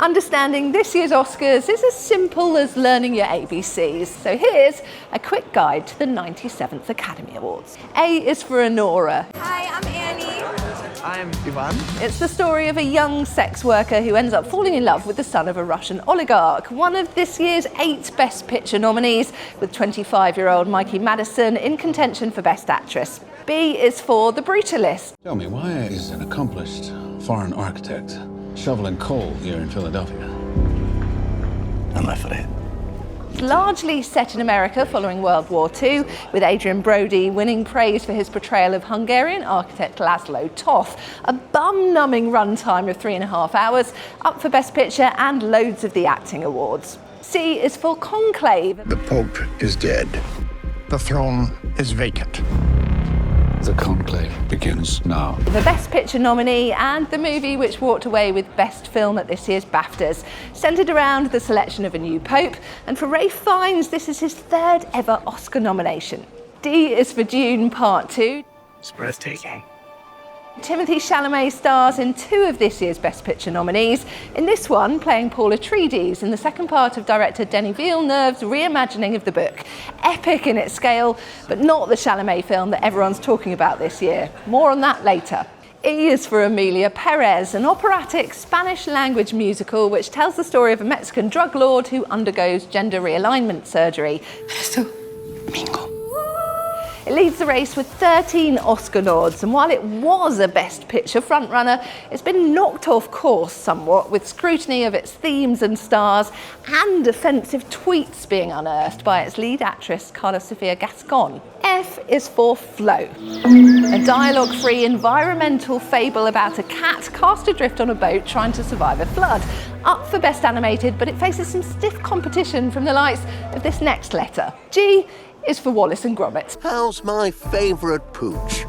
Understanding this year's Oscars is as simple as learning your ABCs. So here's a quick guide to the 97th Academy Awards. A is for Anora. Hi, I'm Annie. I'm Ivan. It's the story of a young sex worker who ends up falling in love with the son of a Russian oligarch. One of this year's 8 Best Picture nominees, with 25-year-old Mikey Madison in contention for Best Actress. B is for The Brutalist. Tell me, why is an accomplished foreign architect shoveling coal here in Philadelphia? I'm for it. Largely set in America following World War II, with Adrian Brody winning praise for his portrayal of Hungarian architect Laszlo Toth. A bum-numbing runtime of 3.5 hours, up for Best Picture and loads of the acting awards. C is for Conclave. The Pope is dead. The throne is vacant. The conclave begins now. The Best Picture nominee and the movie which walked away with Best Film at this year's BAFTAs, centred around the selection of a new Pope, and for Ralph Fiennes, this is his 3rd ever Oscar nomination. D is for Dune Part 2. It's breathtaking. Timothée Chalamet stars in 2 of this year's Best Picture nominees, in this one playing Paul Atreides in the second part of director Denis Villeneuve's reimagining of the book. Epic in its scale, but not the Chalamet film that everyone's talking about this year. More on that later. E is for Emilia Perez, an operatic Spanish-language musical which tells the story of a Mexican drug lord who undergoes gender realignment surgery. It leads the race with 13 Oscar nods, and while it was a Best Picture frontrunner, it's been knocked off course somewhat with scrutiny of its themes and stars and offensive tweets being unearthed by its lead actress, Carla Sofia Gascon. F is for Flow, a dialogue-free environmental fable about a cat cast adrift on a boat trying to survive a flood. Up for Best Animated, but it faces some stiff competition from the likes of this next letter. G is for Wallace and Gromit. How's my favourite pooch?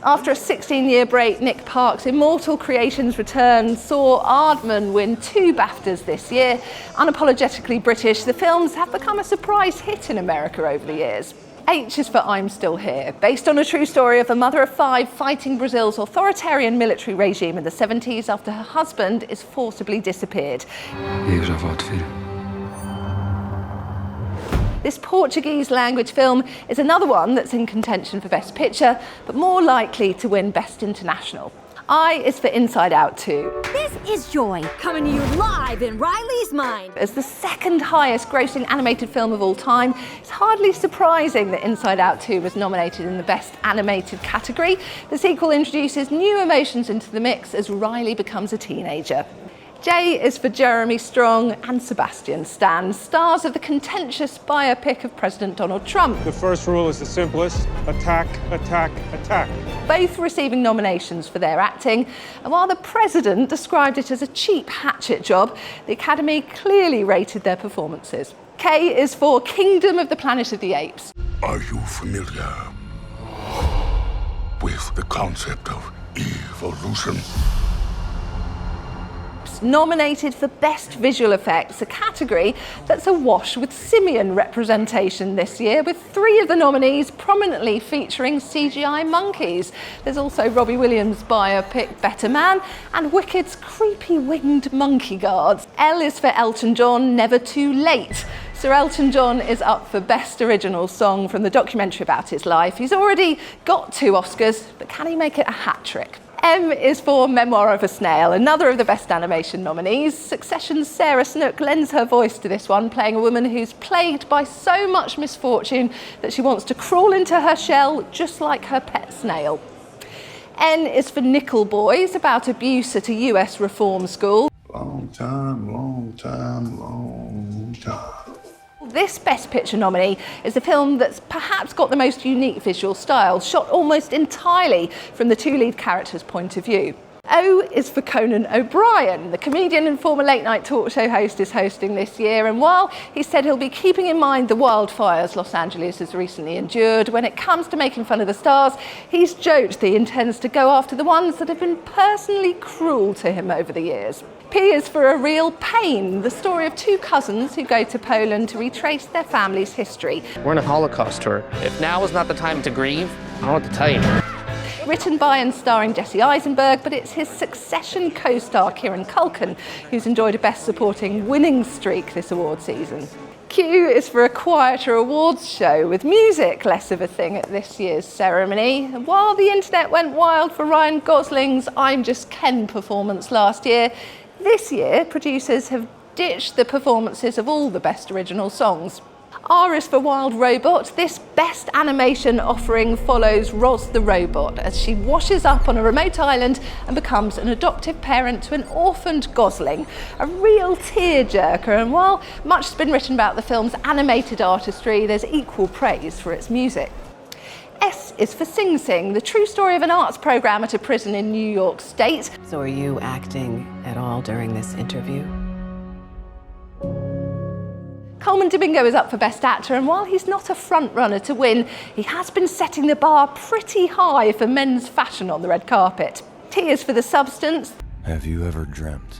After a 16-year break, Nick Park's immortal creations return saw Aardman win 2 BAFTAs this year. Unapologetically British, the films have become a surprise hit in America over the years. H is for I'm Still Here, based on a true story of a mother of 5 fighting Brazil's authoritarian military regime in the 70s after her husband is forcibly disappeared. This Portuguese language film is another one that's in contention for Best Picture, but more likely to win Best International. I is for Inside Out 2. This is Joy, coming to you live in Riley's mind. As the 2nd highest grossing animated film of all time, it's hardly surprising that Inside Out 2 was nominated in the Best Animated category. The sequel introduces new emotions into the mix as Riley becomes a teenager. J is for Jeremy Strong and Sebastian Stan, stars of the contentious biopic of President Donald Trump. The first rule is the simplest: attack, attack, attack. Both receiving nominations for their acting, and while the president described it as a cheap hatchet job, the Academy clearly rated their performances. K is for Kingdom of the Planet of the Apes. Are you familiar with the concept of evolution? Nominated for Best Visual Effects, a category that's awash with simian representation this year, with 3 of the nominees prominently featuring CGI monkeys. There's also Robbie Williams' biopic Better Man and Wicked's creepy winged monkey guards. L is for Elton John, Never Too Late. Sir Elton John is up for Best Original Song from the documentary about his life. He's already got 2 Oscars, but can he make it a hat trick? M is for Memoir of a Snail, another of the Best Animation nominees. Succession's Sarah Snook lends her voice to this one, playing a woman who's plagued by so much misfortune that she wants to crawl into her shell just like her pet snail. N is for Nickel Boys, about abuse at a US reform school. Long time, long time, long time. This Best Picture nominee is a film that's perhaps got the most unique visual style, shot almost entirely from the 2 lead characters' point of view. O is for Conan O'Brien. The comedian and former late-night talk show host is hosting this year, and while he said he'll be keeping in mind the wildfires Los Angeles has recently endured, when it comes to making fun of the stars, he's joked that he intends to go after the ones that have been personally cruel to him over the years. P is for A Real Pain, the story of 2 cousins who go to Poland to retrace their family's history. We're on a Holocaust tour. If now is not the time to grieve, I don't know what to tell you. Written by and starring Jesse Eisenberg, but it's his Succession co-star Kieran Culkin who's enjoyed a Best Supporting winning streak this award season. Q is for a quieter awards show, with music less of a thing at this year's ceremony. And while the internet went wild for Ryan Gosling's I'm Just Ken performance last year, this year producers have ditched the performances of all the Best Original Songs. R is for Wild Robot. This Best Animation offering follows Roz the robot as she washes up on a remote island and becomes an adoptive parent to an orphaned gosling. A real tearjerker, and while much has been written about the film's animated artistry, there's equal praise for its music. S is for Sing Sing, the true story of an arts programme at a prison in New York State. So are you acting at all during this interview? Coleman Domingo is up for Best Actor, and while he's not a front-runner to win, he has been setting the bar pretty high for men's fashion on the red carpet. T is for The Substance. Have you ever dreamt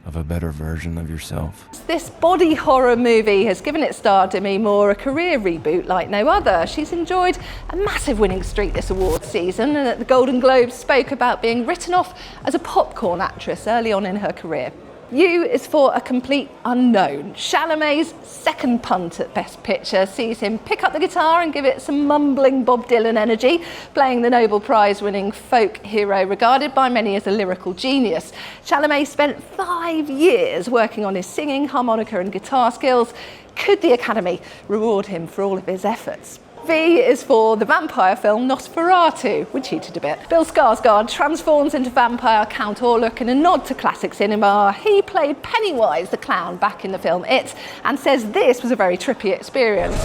of a better version of yourself? This body horror movie has given its star Demi Moore a career reboot like no other. She's enjoyed a massive winning streak this awards season, and at the Golden Globes spoke about being written off as a popcorn actress early on in her career. U is for A Complete Unknown. Chalamet's second punt at Best Picture sees him pick up the guitar and give it some mumbling Bob Dylan energy, playing the Nobel Prize-winning folk hero regarded by many as a lyrical genius. Chalamet spent 5 years working on his singing, harmonica and guitar skills. Could the Academy reward him for all of his efforts? V is for the vampire film Nosferatu. We cheated a bit. Bill Skarsgård transforms into vampire Count Orlok in a nod to classic cinema. He played Pennywise the clown back in the film It, and says this was a very trippy experience.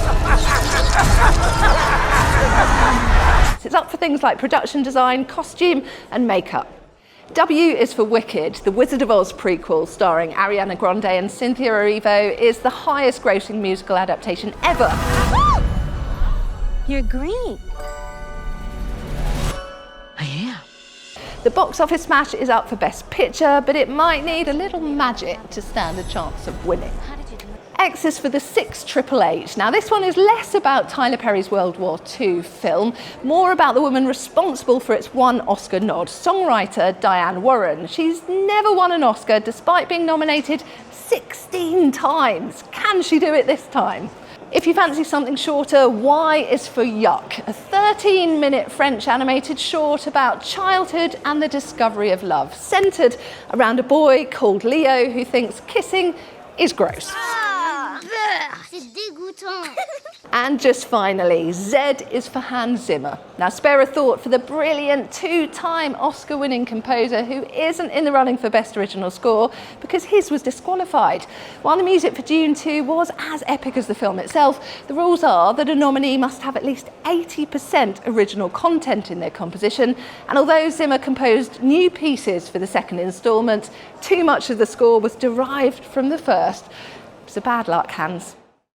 It's up for things like production design, costume and makeup. W is for Wicked. The Wizard of Oz prequel starring Ariana Grande and Cynthia Erivo is the highest grossing musical adaptation ever. You're green. I am. The box office smash is up for Best Picture, but it might need a little magic to stand a chance of winning. X is for The Six Triple H. Now this one is less about Tyler Perry's World War II film, more about the woman responsible for its one Oscar nod, songwriter Diane Warren. She's never won an Oscar despite being nominated 16 times. Can she do it this time? If you fancy something shorter, Y is for Yuck, a 13-minute French animated short about childhood and the discovery of love, centred around a boy called Leo who thinks kissing is gross. C'est dégoûtant. And just finally, Z is for Hans Zimmer. Now spare a thought for the brilliant 2-time Oscar-winning composer who isn't in the running for Best Original Score because his was disqualified. While the music for Dune 2 was as epic as the film itself, the rules are that a nominee must have at least 80% original content in their composition, and although Zimmer composed new pieces for the second instalment, too much of the score was derived from the first. So bad luck, Hans.